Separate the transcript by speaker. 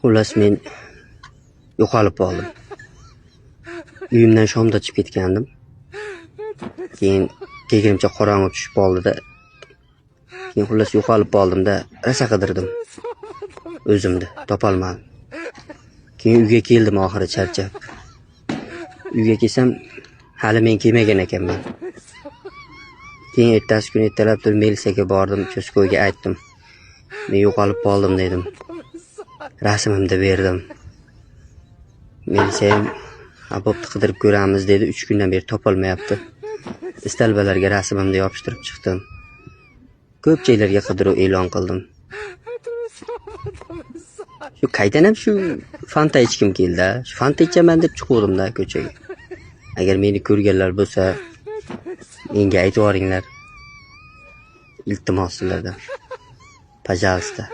Speaker 1: Xullas men yo'qolib qoldim. Uyimdan shomda chiqib ketgandim. Keyin kegirimcha qorong'i tushib qoldi-da. Keyin xullas yo'qolib qoldim-da, rosa qidirdim. O'zimni topolmadim. Keyin uyga keldim oxiri charchab. Uyga kelsam, hali men kelmagan ekanman. Keyin ertasi kuni ertalab turib militsiyaga bordim, cho'sko'yga aytdim. Men yo'qolib qoldim dedim. Rasmimni berdim. Militsiya ham bo'pti qidirib ko'ramiz dedi. 3 kundan beri topolmayapti. Istalbalarga rasmimni yopishtirib chiqdim. Ko'pchiliklarga qidiruv e'lon qildim. Shu qaydan ham shu fanta ichkim keldi. Shu fanta ichaman deb chiqdim-da ko'chaga. Agar meni ko'rganlar bo'lsa, menga aytib yuboringlar. Iltimos sizlardan. Пожалуйста.